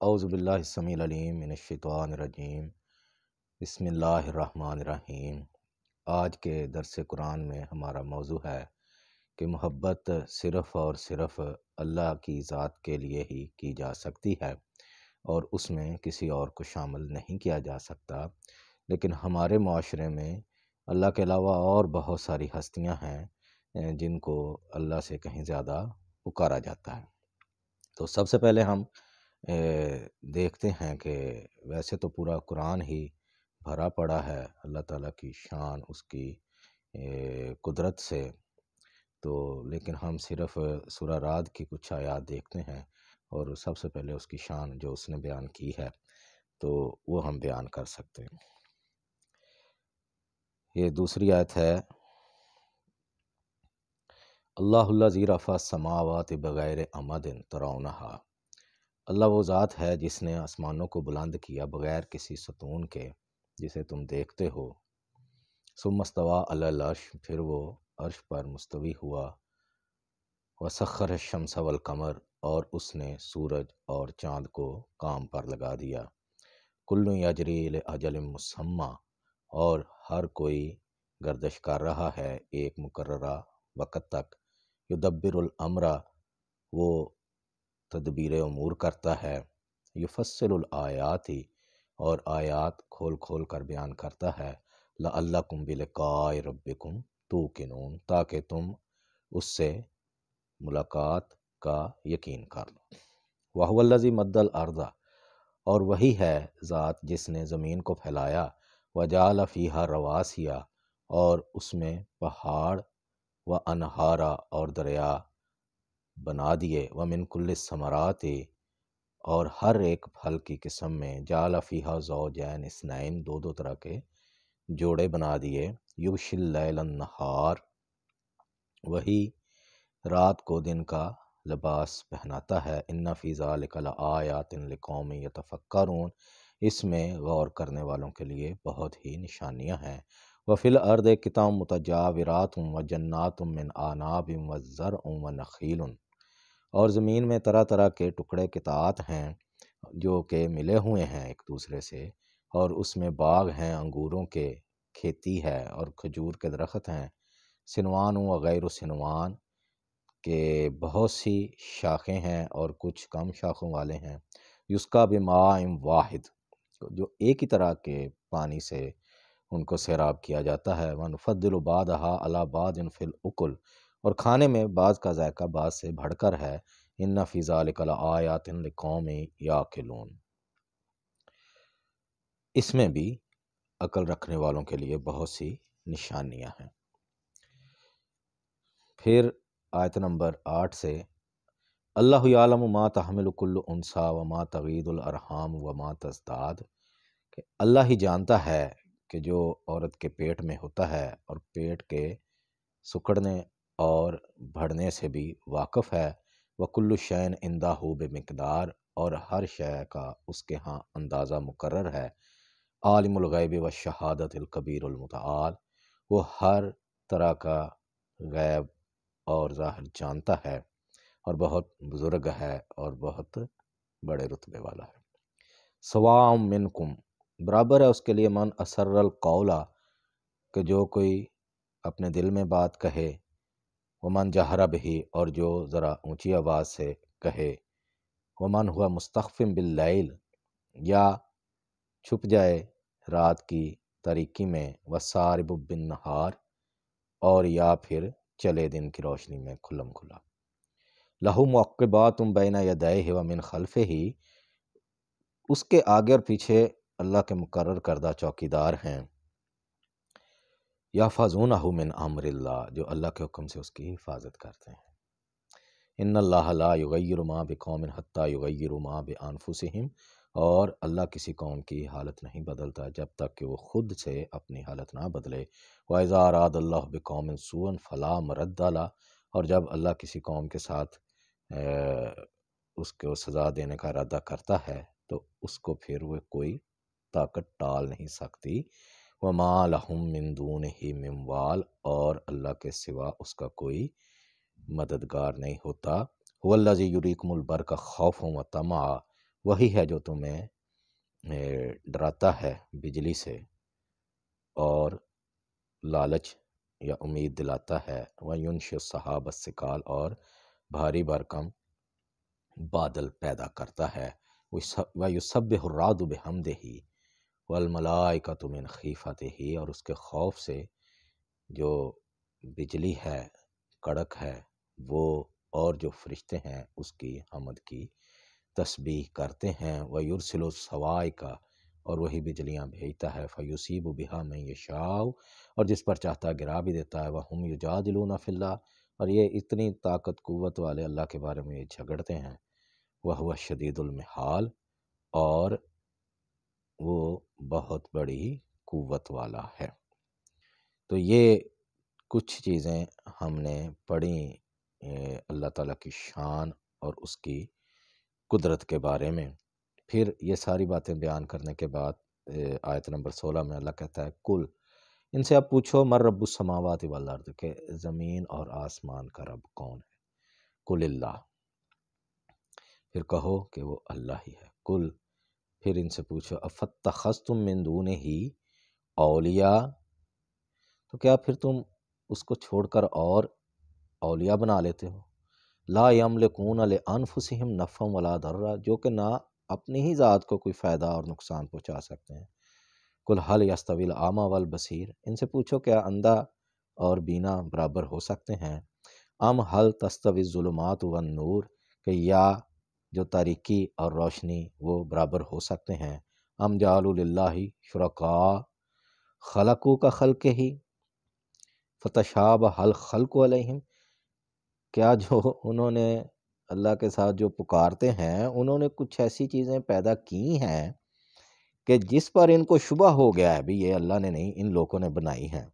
اعوذ باللہ السمیع العلیم من الشیطان الرجیم بسم اللہ الرحمن الرحیم۔ آج کے درس قرآن میں ہمارا موضوع ہے کہ محبت صرف اور صرف اللہ کی ذات کے لیے ہی کی جا سکتی ہے اور اس میں کسی اور کو شامل نہیں کیا جا سکتا، لیکن ہمارے معاشرے میں اللہ کے علاوہ اور بہت ساری ہستیاں ہیں جن کو اللہ سے کہیں زیادہ پکارا جاتا ہے۔ تو سب سے پہلے ہم دیکھتے ہیں کہ ویسے تو پورا قرآن ہی بھرا پڑا ہے اللہ تعالیٰ کی شان، اس کی قدرت سے، تو لیکن ہم صرف سورہ رعد کی کچھ آیات دیکھتے ہیں اور سب سے پہلے اس کی شان جو اس نے بیان کی ہے تو وہ ہم بیان کر سکتے ہیں۔ یہ دوسری آیت ہے، اللہ الذی رفع السماوات بغیر عمد ترونہا۔ اللہ وہ ذات ہے جس نے آسمانوں کو بلند کیا بغیر کسی ستون کے جسے تم دیکھتے ہو۔ ثم استویٰ علی العرش، پھر وہ عرش پر مستوی ہوا۔ وسخر الشمس والقمر، اور اس نے سورج اور چاند کو کام پر لگا دیا۔ کل یجری لاجل مسمى، اور ہر کوئی گردش کر رہا ہے ایک مقررہ وقت تک۔ یدبر الامر، وہ تدبیر امور کرتا ہے۔ یفصل الآیات، اور آیات کھول کھول کر بیان کرتا ہے۔ لعلکم بلقاء ربکم توقنون، تاکہ تم اس سے ملاقات کا یقین کر لو۔ وہو الذی مد الارض، اور وہی ہے ذات جس نے زمین کو پھیلایا۔ وجعل فیہا رواسیا، اور اس میں پہاڑ و انہارا، اور دریا بنا دیے۔ ومن کل الثمرات، اور ہر ایک پھل کی قسم میں جعل فیہا زوجین اثنین، دو دو طرح کے جوڑے بنا دیے۔ یغشی اللیل النہار، وہی رات کو دن کا لباس پہناتا ہے۔ ان فی ذلک لآیات لقوم یتفکرون، اس میں غور کرنے والوں کے لیے بہت ہی نشانیاں ہیں۔ وفی الارض قطع متجاورات وجنات من اعناب وزرع ونخیل، اور زمین میں طرح طرح کے ٹکڑے قطعات ہیں جو کہ ملے ہوئے ہیں ایک دوسرے سے، اور اس میں باغ ہیں انگوروں کے، کھیتی ہے اور کھجور کے درخت ہیں۔ سنوان و غیر سنوان، کے بہت سی شاخیں ہیں اور کچھ کم شاخوں والے ہیں۔ یسقیٰ بماء واحد، جو ایک ہی طرح کے پانی سے ان کو سیراب کیا جاتا ہے۔ وَنُفَضِّلُ بَعْضَهَا عَلَى بَعْضٍ فِي الْأُكُلِ، اور کھانے میں بعض کا ذائقہ بعض سے بڑھ کر ہے۔ إِنَّ فِي ذَلِكَ لَآيَاتٍ لِقَوْمٍ يَعْقِلُونَ، اس میں بھی عقل رکھنے والوں کے لیے بہت سی نشانیاں ہیں۔ پھر آیت نمبر 8 سے، اللہ یعلم ما تحمل کل انثی وما تغید الارحام وما تزداد، کہ اللہ ہی جانتا ہے کہ جو عورت کے پیٹ میں ہوتا ہے اور پیٹ کے سکڑنے اور بڑھنے سے بھی واقف ہے۔ وکل شیء عندہ بمقدار، اور ہر شے کا اس کے ہاں اندازہ مقرر ہے۔ عالم الغیب والشہادۃ الکبیر المتعال، وہ ہر طرح کا غیب اور ظاہر جانتا ہے اور بہت بزرگ ہے اور بہت بڑے رتبے والا ہے۔ سواء منکم، برابر ہے اس کے لیے، من اسر القول، کہ جو کوئی اپنے دل میں بات کہے، ومن جہر بہ، اور جو ذرا اونچی آواز سے کہے، ومن ہوا مستخف باللیل، یا چھپ جائے رات کی تاریکی میں، وسارب بالنہار، اور یا پھر چلے دن کی روشنی میں کھلم کھلا۔ لہو معقبات بین یدیہ ومن خلفہ، اس کے آگے اور پیچھے اللہ کے مقرر کردہ چوکیدار ہیں۔ یحفظونہ من امر اللہ، جو اللہ کے حکم سے اس کی حفاظت کرتے ہیں۔ ان اللہ لا یغیر ما بقوم حتی یغیروا ما بانفسہم، اور اللہ کسی قوم کی حالت نہیں بدلتا جب تک کہ وہ خود سے اپنی حالت نہ بدلے۔ وَإِذَا أَرَادَ اللَّهُ بِقَوْمٍ سُوءًا فَلَا مَرَدَّ لَهُ، اور جب اللہ کسی قوم کے ساتھ اس کو سزا دینے کا ارادہ کرتا ہے تو اس کو پھر وہ کوئی طاقت ٹال نہیں سکتی۔ وَمَا لَهُم مِّن دُونِهِ مِّن وَالٍ، اور اللہ کے سوا اس کا کوئی مددگار نہیں ہوتا۔ هُوَ الَّذِي يُرِيكُمُ الْبَرْقَ خَوْفًا وَطَمَعًا، وہی ہے جو تمہیں ڈراتا ہے بجلی سے اور لالچ یا امید دلاتا ہے، وَيُنشِئُ السَّحَابَ الثِّقَالَ اور بھاری بھرکم بادل پیدا کرتا ہے، وَيُسَبِّحُ الرَّعْدُ بِحَمْدِهِ وَالْمَلَائِكَةُ مِنْ خِیفَتِهِ، اور اس کے خوف سے جو بجلی ہے، کڑک ہے، وہ اور جو فرشتے ہیں اس کی حمد کی تسبیح کرتے ہیں، وَيُرْسِلُ الصَّوَاعِقَ، اور وہی بجلیاں بھیجتا ہے، فَيُصِيبُ بِهَا مَن يَشَاءُ، اور جس پر چاہتا ہے گرا بھی دیتا ہے، وَهُمْ يُجَادِلُونَ فِي اللَّهِ، اور یہ اتنی طاقت قوت والے اللہ کے بارے میں یہ جھگڑتے ہیں، وَهُوَ الشَّدِيدُ الْمِحَالِ، اور وہ بہت بڑی قوت والا ہے۔ تو یہ کچھ چیزیں ہم نے پڑھی اللہ تعالیٰ کی شان اور اس کی قدرت کے بارے میں۔ پھر یہ ساری باتیں بیان کرنے کے بعد آیت نمبر 16 میں اللہ کہتا ہے کل، ان سے اب پوچھو من رب السماوات والارض، کہ زمین اور آسمان کا رب کون ہے؟ کل اللہ، پھر کہو کہ وہ اللہ ہی ہے۔ کل، پھر ان سے پوچھو افتخذتم من دونہ اولیاء، تو کیا پھر تم اس کو چھوڑ کر اور اولیاء بنا لیتے ہو؟ لا یملکون لانفسہم نفعا ولا ضرا، جو کہ نہ اپنی ہی ذات کو کوئی فائدہ اور نقصان پہنچا سکتے ہیں۔ قل هل یستوی الاعمی والبصیر، ان سے پوچھو کیا اندھا اور بینا برابر ہو سکتے ہیں؟ ام هل تستوی الظلمات والنور، کہ یا جو تاریکی اور روشنی وہ برابر ہو سکتے ہیں؟ ام جعلوا للہ شرکاء خلقوا کخلقہ فتشابہ الخلق علیہم، کیا جو انہوں نے اللہ کے ساتھ جو پکارتے ہیں انہوں نے کچھ ایسی چیزیں پیدا کی ہیں کہ جس پر ان کو شبہ ہو گیا ہے بھی یہ اللہ نے نہیں، ان لوگوں نے بنائی ہیں۔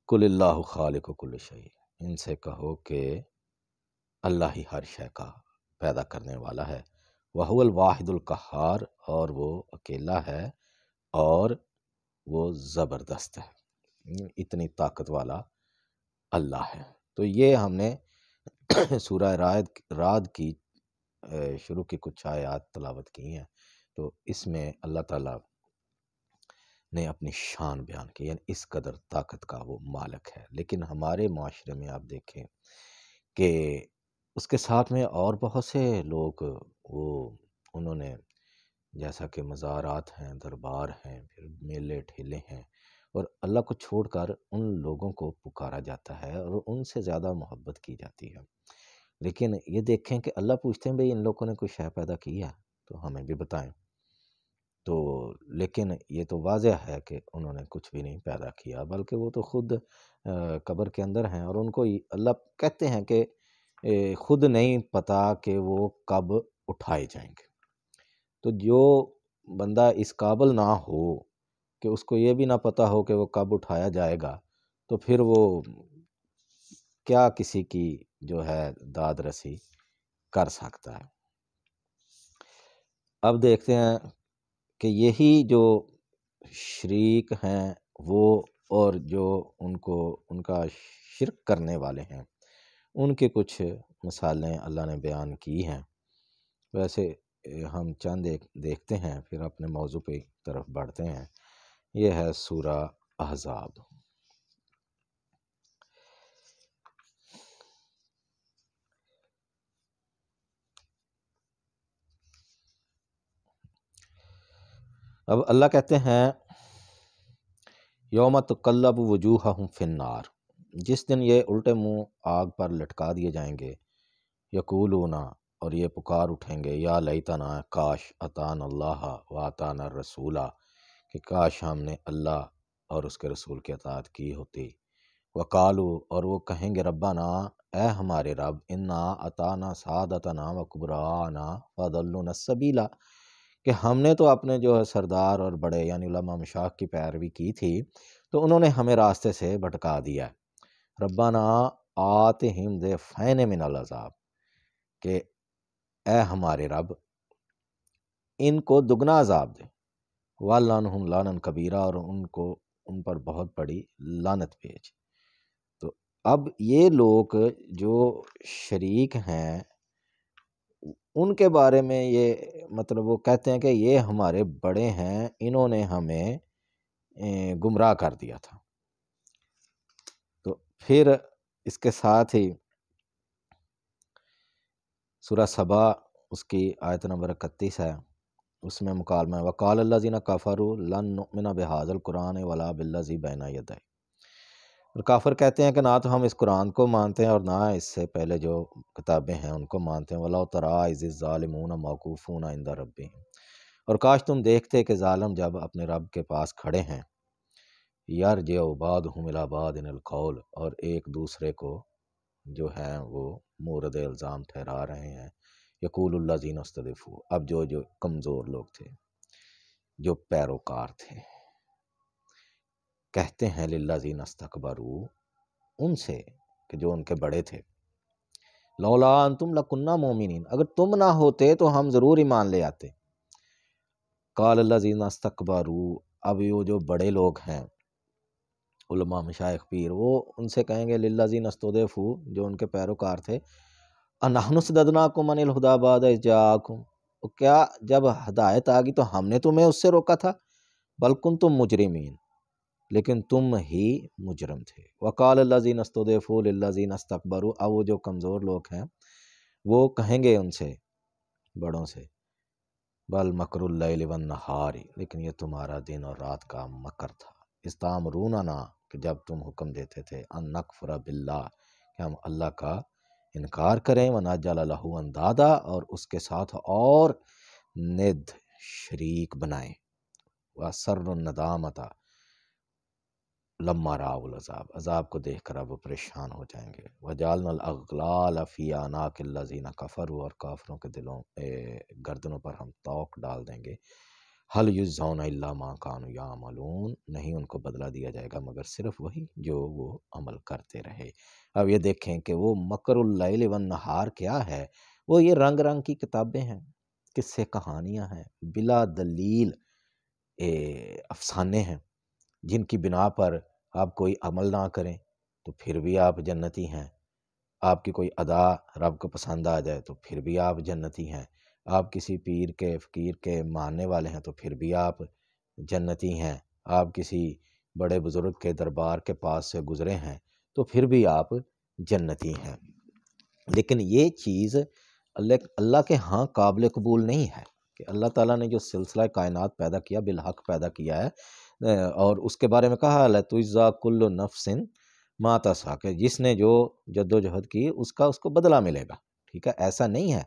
قل اللہ خالق کل شیء، ان سے کہو کہ اللہ ہی ہر شے کا پیدا کرنے والا ہے، وہو الواحد القہار، اور وہ اکیلا ہے اور وہ زبردست ہے، اتنی طاقت والا اللہ ہے۔ تو یہ ہم نے سورہ رعد کی شروع کی کچھ آیات تلاوت کی ہیں، تو اس میں اللہ تعالیٰ نے اپنی شان بیان کی، یعنی اس قدر طاقت کا وہ مالک ہے۔ لیکن ہمارے معاشرے میں آپ دیکھیں کہ اس کے ساتھ میں اور بہت سے لوگ انہوں نے جیسا کہ مزارات ہیں، دربار ہیں، پھر میلے ٹھیلے ہیں، اور اللہ کو چھوڑ کر ان لوگوں کو پکارا جاتا ہے اور ان سے زیادہ محبت کی جاتی ہے۔ لیکن یہ دیکھیں کہ اللہ پوچھتے ہیں بھئی ان لوگوں نے کوئی شے پیدا کی ہے تو ہمیں بھی بتائیں، تو لیکن یہ تو واضح ہے کہ انہوں نے کچھ بھی نہیں پیدا کیا، بلکہ وہ تو خود قبر کے اندر ہیں، اور ان کو اللہ کہتے ہیں کہ خود نہیں پتا کہ وہ کب اٹھائے جائیں گے۔ تو جو بندہ اس قابل نہ ہو کہ اس کو یہ بھی نہ پتا ہو کہ وہ کب اٹھایا جائے گا، تو پھر وہ کیا کسی کی جو ہے داد رسی کر سکتا ہے۔ اب دیکھتے ہیں کہ یہی جو شریک ہیں وہ، اور جو ان کا شرک کرنے والے ہیں، ان کے کچھ مثالیں اللہ نے بیان کی ہیں۔ ویسے ہم چند دیکھتے ہیں پھر اپنے موضوع پہ طرف بڑھتے ہیں۔ یہ ہے سورہ احزاب۔ اب اللہ کہتے ہیں یوم تقلب وجوہہم فی النار، جس دن یہ الٹے منہ آگ پر لٹکا دیے جائیں گے، یقولون، اور یہ پکار اٹھیں گے، یا لیتنا، کاش، اطعنا اللہ و اطعنا الرسول، کہ کاش ہم نے اللہ اور اس کے رسول کی اطاعت کی ہوتی۔ وقالو، اور وہ کہیں گے، ربنا، اے ہمارے رب، انا اطعنا سادتنا و کبراءنا فضلونا السبیل، کہ ہم نے تو اپنے جو ہے سردار اور بڑے یعنی علماء مشایخ کی پیروی کی تھی، تو انہوں نے ہمیں راستے سے بھٹکا دیا ہے۔ ربنا آتہم ضعفین من العذاب، کہ اے ہمارے رب ان کو دگنا عذاب دے، وَلْعَنْهُمْ لَعْنًا کبیرہ، اور ان پر بہت بڑی لعنت بھیج۔ تو اب یہ لوگ جو شریک ہیں ان کے بارے میں یہ مطلب وہ کہتے ہیں کہ یہ ہمارے بڑے ہیں، انہوں نے ہمیں گمراہ کر دیا تھا۔ تو پھر اس کے ساتھ ہی سورہ سبا اس کی آیت نمبر 31 ہے، اس میں مکالمہ ہے وَقَالَ الَّذِينَ كَفَرُوا لَن نُؤْمِنَ بِهَٰذَا الْقُرْآنِ وَلَا بِالَّذِي بَيْنَ يَدَيْهِ۔ اور کافر کہتے ہیں کہ نہ تو ہم اس قرآن کو مانتے ہیں اور نہ اس سے پہلے جو کتابیں ہیں ان کو مانتے ہیں۔ وَلَوْ تَرَىٰ إِذِ الظَّالِمُونَ مَوْقُوفُونَ عِندَ رَبِّهِمْ، اور کاش تم دیکھتے کہ ظالم جب اپنے رب کے پاس کھڑے ہیں، یرجع بعضهم إلی بعض القول، اور ایک دوسرے کو جو ہیں وہ مورد الزام ٹھہرا رہے ہیں، یقول الذین استضعفوا، اب جو کمزور لوگ تھے، جو پیروکار تھے، کہتے ہیں للذین استکبروا، ان سے کہ جو ان کے بڑے تھے، لولا انتم لکنا مومنین، اگر تم نہ ہوتے تو ہم ضرور ایمان لے آتے۔ قال الذین استکبروا، اب یہ جو بڑے لوگ ہیں علماء مشائخ پیر، وہ ان سے کہیں گے للذین استضعفوا، جو ان کے پیروکار تھے، انحن صددناکم عن الہدی بعد اذ جاءکم، کیا جب ہدایت آ گئی تو ہم نے تمہیں اس سے روکا تھا؟ بل کنتم مجرمین، لیکن تم ہی مجرم تھے۔ وقال الذین استضعفوا للذین استکبروا، اب وہ جو کمزور لوگ ہیں وہ کہیں گے ان سے بڑوں سے، بل مکر اللیل والنہار، لیکن یہ تمہارا دن اور رات کا مکر تھا، استامروننا، کہ جب تم حکم دیتے تھے، ان نکفر باللہ، کہ ہم اللہ کا انکار کریں، ونجعل لہ اندادا، اور اس کے ساتھ اور ند شریک بنائیں، واسروا الندامۃ لما رأوا العذاب، عذاب کو دیکھ کر اب وہ پریشان ہو جائیں گے، وجعلنا الاغلال فی اعناق الذین کفروا، اور کافروں کے دلوں گردنوں پر ہم طوق ڈال دیں گے، حل یجزون الا ما کانوا یعملون، نہیں ان کو بدلہ دیا جائے گا مگر صرف وہی جو وہ عمل کرتے رہے۔ اب یہ دیکھیں کہ وہ مکر اللیل والنہار کیا ہے، وہ یہ رنگ رنگ کی کتابیں ہیں، قصے کہانیاں ہیں، بلا دلیل افسانے ہیں، جن کی بنا پر آپ کوئی عمل نہ کریں تو پھر بھی آپ جنتی ہیں، آپ کی کوئی ادا رب کو پسند آ جائے تو پھر بھی آپ جنتی ہیں، آپ کسی پیر کے فقیر کے ماننے والے ہیں تو پھر بھی آپ جنتی ہیں، آپ کسی بڑے بزرگ کے دربار کے پاس سے گزرے ہیں تو پھر بھی آپ جنتی ہیں۔ لیکن یہ چیز اللہ کے ہاں قابل قبول نہیں ہے کہ اللہ تعالیٰ نے جو سلسلہ کائنات پیدا کیا بالحق پیدا کیا ہے، اور اس کے بارے میں کہا لَتُجْزَىٰ كُلُّ نَفْسٍ مَا تَسْعَىٰ، کہ جس نے جو جد و جہد کی اس کا اس کو بدلہ ملے گا، ٹھیک ہے۔ ایسا نہیں ہے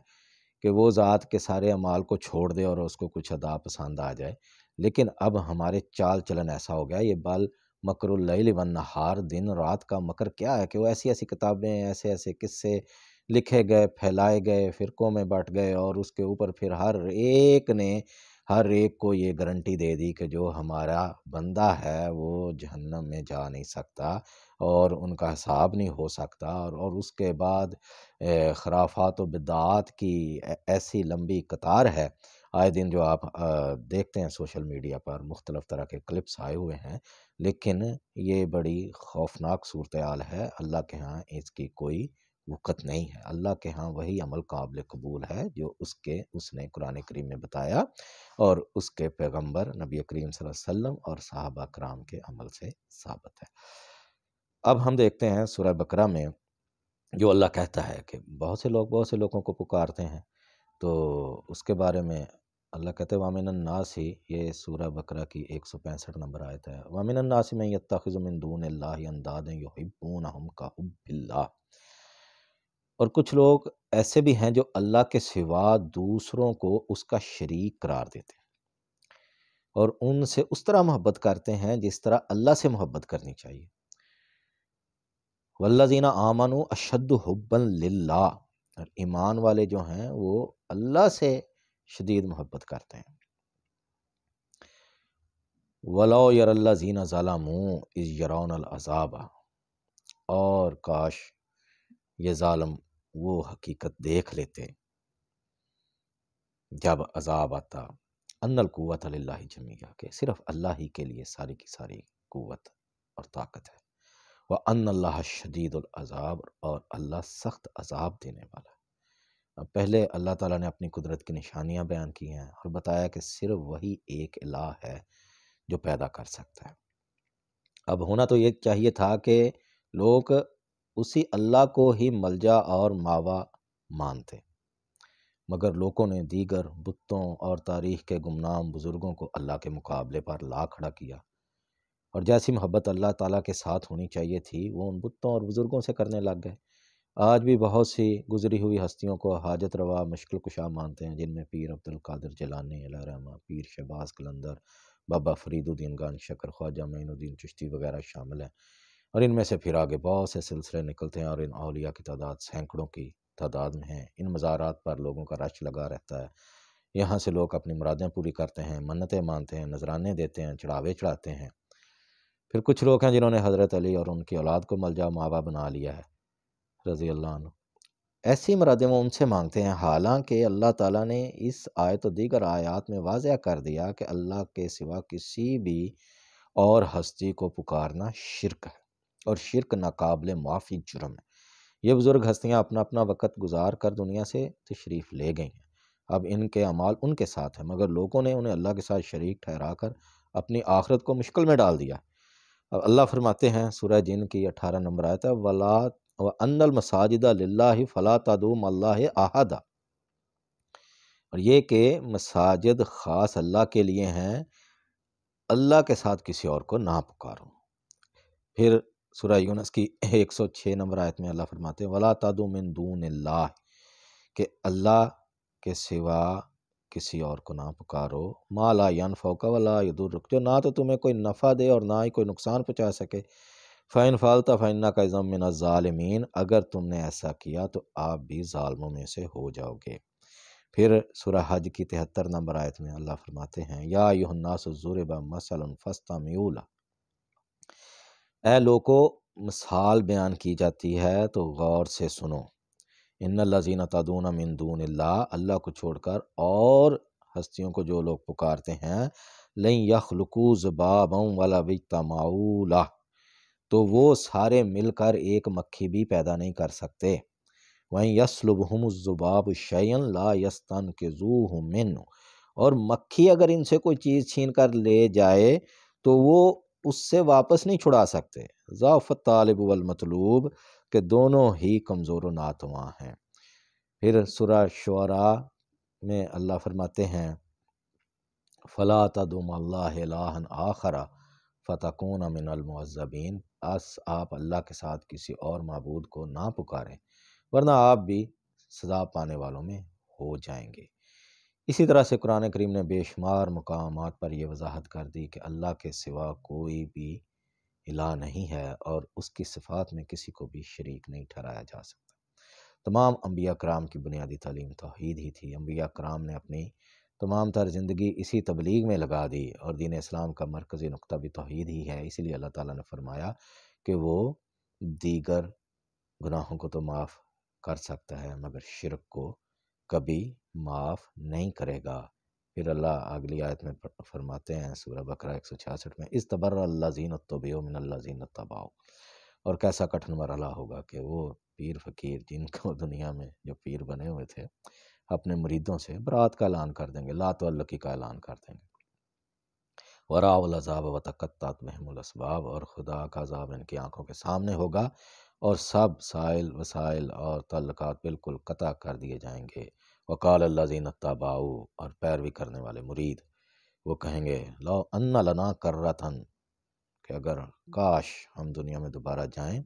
کہ وہ ذات کے سارے اعمال کو چھوڑ دے اور اس کو کچھ ادا پسند آ جائے، لیکن اب ہمارے چال چلن ایسا ہو گیا، یہ بل مکر اللیل والنہار، دن رات کا مکر کیا ہے کہ وہ ایسی ایسی کتابیں، ایسے ایسے قصے لکھے گئے، پھیلائے گئے، فرقوں میں بٹ گئے، اور اس کے اوپر پھر ہر ایک کو یہ گارنٹی دے دی کہ جو ہمارا بندہ ہے وہ جہنم میں جا نہیں سکتا اور ان کا حساب نہیں ہو سکتا، اور اس کے بعد خرافات و بدعات کی ایسی لمبی قطار ہے، آئے دن جو آپ دیکھتے ہیں سوشل میڈیا پر مختلف طرح کے کلپس آئے ہوئے ہیں، لیکن یہ بڑی خوفناک صورتحال ہے۔ اللہ کے ہاں اس کی کوئی وقت نہیں ہے، اللہ کے ہاں وہی عمل قابل قبول ہے جو اس نے قرآن کریم میں بتایا اور اس کے پیغمبر نبی کریم صلی اللہ علیہ وسلم اور صحابہ کرام کے عمل سے ثابت ہے۔ اب ہم دیکھتے ہیں سورہ بقرہ میں جو اللہ کہتا ہے کہ بہت سے لوگوں کو پکارتے ہیں، تو اس کے بارے میں اللہ کہتے ہیں وَمِنَ النَّاسِ، یہ سورہ بقرہ کی 165 نمبر آیت ہے، وَمِنَ النَّاسِ مَن يَتَّخِذُ مِن دُونِ اللَّهِ أَندَادًا يُحِبُّونَهُمْ كَحُبِّ اللَّهِ، اور کچھ لوگ ایسے بھی ہیں جو اللہ کے سوا دوسروں کو اس کا شریک قرار دیتے ہیں اور ان سے اس طرح محبت کرتے ہیں جس طرح اللہ سے محبت کرنی چاہیے۔ والذین آمنوا اشد حبا للہ، اور ایمان والے جو ہیں وہ اللہ سے شدید محبت کرتے ہیں۔ ولو یر الذین ظلموا اذ یرون العذاب، اور کاش یہ ظالم وہ حقیقت دیکھ لیتے جب عذاب آتا، ان القوۃ للہ جمیعا، کہ صرف اللہ ہی کے لیے ساری کی ساری قوت اور طاقت ہے، وَأَنَّ اللَّهَ شَدِيدُ الْعَذَابِ، اور اللہ سخت عذاب دینے والا ہے۔ پہلے اللہ تعالیٰ نے اپنی قدرت کی نشانیاں بیان کی ہیں اور بتایا کہ صرف وہی ایک الہ ہے جو پیدا کر سکتا ہے۔ اب ہونا تو یہ چاہیے تھا کہ لوگ اسی اللہ کو ہی ملجا اور ماوا مانتے، مگر لوگوں نے دیگر بتوں اور تاریخ کے گمنام بزرگوں کو اللہ کے مقابلے پر لا کھڑا کیا، اور جیسی محبت اللہ تعالیٰ کے ساتھ ہونی چاہیے تھی وہ ان بتوں اور بزرگوں سے کرنے لگ گئے۔ آج بھی بہت سی گزری ہوئی ہستیوں کو حاجت روا مشکل کشا مانتے ہیں، جن میں پیر عبد القادر جیلانی علیہ رحمہ، پیر شہباز قلندر، بابا فرید الدین گنج شکر، خواجہ معین الدین چشتی وغیرہ شامل ہیں، اور ان میں سے پھر آگے بہت سے سلسلے نکلتے ہیں، اور ان اولیاء کی تعداد سینکڑوں کی تعداد میں ہے۔ ان مزارات پر لوگوں کا رش لگا رہتا ہے، یہاں سے لوگ اپنی مرادیں پوری کرتے ہیں، منتیں مانتے ہیں، نذرانے دیتے ہیں، چڑھاوے چڑھاتے ہیں۔ پھر کچھ لوگ ہیں جنہوں نے حضرت علی اور ان کی اولاد کو ملجا ماوا بنا لیا ہے رضی اللہ عنہ۔ ایسی مرادیں وہ ان سے مانگتے ہیں، حالانکہ اللہ تعالیٰ نے اس آیت و دیگر آیات میں واضح کر دیا کہ اللہ کے سوا کسی بھی اور ہستی کو پکارنا شرک ہے، اور شرک ناقابل معافی جرم ہے۔ یہ بزرگ ہستیاں اپنا اپنا وقت گزار کر دنیا سے تشریف لے گئی ہیں، اب ان کے اعمال ان کے ساتھ ہیں، مگر لوگوں نے انہیں اللہ کے ساتھ شریک ٹھہرا کر اپنی آخرت کو مشکل میں ڈال دیا۔ اب اللہ فرماتے ہیں سورہ جن کی 18 نمبر آیت ہے، وَلَا وَأَنَّ الْمَسَاجِدَ لِلَّهِ فَلَا تَدْعُوا مَعَ اللَّهِ أَحَدًا، اور یہ کہ مساجد خاص اللہ کے لیے ہیں، اللہ کے ساتھ کسی اور کو نہ پکارو۔ پھر سورہ یونس کی 106 نمبر آیت میں اللہ فرماتے ہیں وَلَا تَدْعُوا مِن دُونِ اللَّهِ، کہ اللہ کے سوا کسی اور کو نہ پکارو، مَا لَا يَنفَعُكَ وَلَا يَضُرُّكَ، جو نہ تو تمہیں کوئی نفع دے اور نہ ہی کوئی نقصان پہنچا سکے۔ فَإِنْ فَعَلْتَ فَإِنَّكَ إِذًا مِّنَ الظَّالِمِينَ، اگر تم نے ایسا کیا تو آپ بھی ظالموں میں سے ہو جاؤ گے۔ پھر سورہ حج کی 73 نمبر آیت میں اللہ فرماتے ہیں یا ایھا الناس ضرب مثل فاستمعوا لہ، اے لوگو مثال بیان کی جاتی ہے تو غور سے سنو، ان الذین تدعون من دون اللہ، اللہ کو چھوڑ کر اور ہستیوں کو جو لوگ پکارتے ہیں، لن یخلقوا ذبابا ولو اجتمعوا لہ، تو وہ سارے مل کر ایک مکھی بھی پیدا نہیں کر سکتے۔ وَإِن يَسْلُبْهُمُ الذُّبَابُ شَيْئًا لَا يَسْتَنقِذُوهُ مِنْهُ، اور مکھی اگر ان سے کوئی چیز چھین کر لے جائے تو وہ اس سے واپس نہیں چھڑا سکتے۔ ضعف الطالب والمطلوب، کہ دونوں ہی کمزور و ناتواں ہیں۔ پھر سورہ شعراء میں اللہ فرماتے ہیں فَلَا تَدْعُ مَعَ اللَّهِ إِلَٰهًا آخَرَ فَتَكُونَ مِنَ الْمُعَذَّبِينَ، آپ اللہ کے ساتھ کسی اور معبود کو نہ پکاریں ورنہ آپ بھی سزا پانے والوں میں ہو جائیں گے۔ اسی طرح سے قرآن کریم نے بے شمار مقامات پر یہ وضاحت کر دی کہ اللہ کے سوا کوئی بھی الہ نہیں ہے اور اس کی صفات میں کسی کو بھی شریک نہیں ٹھہرایا جا سکتا۔ تمام انبیاء کرام کی بنیادی تعلیم توحید ہی تھی۔ انبیاء کرام نے اپنی تمام تر زندگی اسی تبلیغ میں لگا دی، اور دین اسلام کا مرکزی نقطہ بھی توحید ہی ہے۔ اسی لیے اللہ تعالیٰ نے فرمایا کہ وہ دیگر گناہوں کو تو معاف کر سکتا ہے مگر شرک کو کبھی معاف نہیں کرے گا۔ پھر اللہ اگلی آیت میں فرماتے ہیں سورہ بقرہ 166 میں اِذْتَبَرَّأَ الَّذِينَ اتُّبِعُوا مِنَ الَّذِينَ اتَّبَعُوا، اور کیسا کٹھن مرحلہ ہوگا کہ وہ پیر فقیر جن کو دنیا میں جو پیر بنے ہوئے تھے اپنے مریدوں سے برات کا اعلان کر دیں گے، لا تعلقی کا اعلان کر دیں گے۔ وَرَأَوُا الْعَذَابَ وَتَقَطَّعَتْ بِهِمُ الْأَسْبَابُ، اور خدا کا عذاب ان کی آنکھوں کے سامنے ہوگا اور سب سائل وسائل اور تعلقات بالکل قطع کر دیے جائیں گے۔ وَقَالَ الَّذِينَ اتَّبَعُوا، اور پیروی کرنے والے مرید وہ کہیں گے لَوْ أَنَّ لَنَا كَرَّةً، کہ اگر کاش ہم دنیا میں دوبارہ جائیں،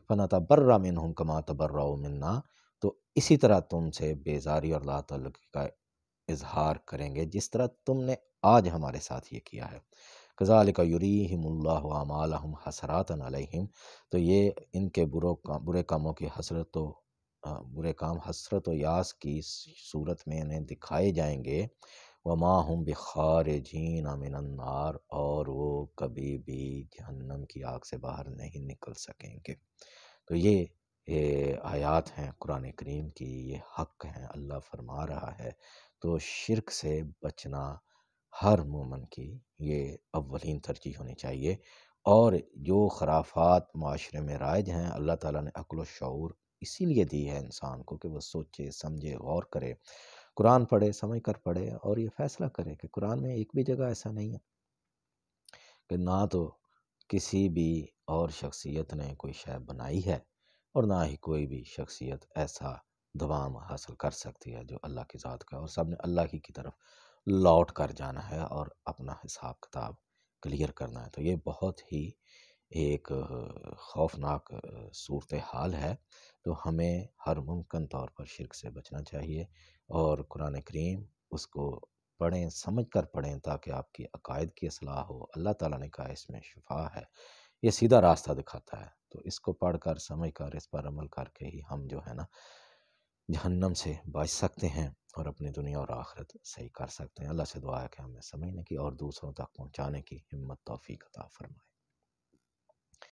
فَنَتَبَرَّأَ مِنْهُمْ كَمَا تَبَرَّؤُوا مِنَّا، تو اسی طرح تم سے بیزاری اور لا تعلقی کا اظہار کریں گے جس طرح تم نے آج ہمارے ساتھ یہ کیا ہے۔ كَذَلِكَ يُرِيهِمُ اللَّهُ أَعْمَالَهُمْ حَسَرَاتً عَلَيْهِمْ، تو یہ ان کے برے کاموں کی برے کام حسرت و یاس کی صورت میں انہیں دکھائے جائیں گے۔ وَمَا هُمْ بِخَارِجِينَ مِنَ النَّارِ، اور وہ کبھی بھی جہنم کی آگ سے باہر نہیں نکل سکیں گے۔ تو یہ آیات ہیں قرآن کریم کی، یہ حق ہیں، اللہ فرما رہا ہے۔ تو شرک سے بچنا ہر مومن کی یہ اولین ترجیح ہونی چاہیے، اور جو خرافات معاشرے میں رائج ہیں اللہ تعالیٰ نے عقل و شعور اسی لیے دی ہے انسان کو کہ وہ سوچے سمجھے غور کرے، قرآن پڑھے، سمجھ کر پڑھے اور یہ فیصلہ کرے کہ قرآن میں ایک بھی جگہ ایسا نہیں ہے کہ نہ تو کسی بھی اور شخصیت نے کوئی شے بنائی ہے اور نہ ہی کوئی بھی شخصیت ایسا دوام حاصل کر سکتی ہے جو اللہ کی ذات کا ہے، اور سب نے اللہ ہی کی طرف لوٹ کر جانا ہے اور اپنا حساب کتاب کلیئر کرنا ہے۔ تو یہ بہت ہی ایک خوفناک صورتحال ہے، تو ہمیں ہر ممکن طور پر شرک سے بچنا چاہیے اور قرآن کریم اس کو پڑھیں، سمجھ کر پڑھیں تاکہ آپ کی عقائد کی اصلاح ہو۔ اللہ تعالیٰ نے کہا اس میں شفا ہے، یہ سیدھا راستہ دکھاتا ہے، تو اس کو پڑھ کر سمجھ کر اس پر عمل کر کے ہی ہم جو ہے نا جہنم سے بچ سکتے ہیں اور اپنی دنیا اور آخرت صحیح کر سکتے ہیں۔ اللہ سے دعا ہے کہ ہمیں سمجھنے کی اور دوسروں تک پہنچانے کی ہمت توفیق عطا فرمائے۔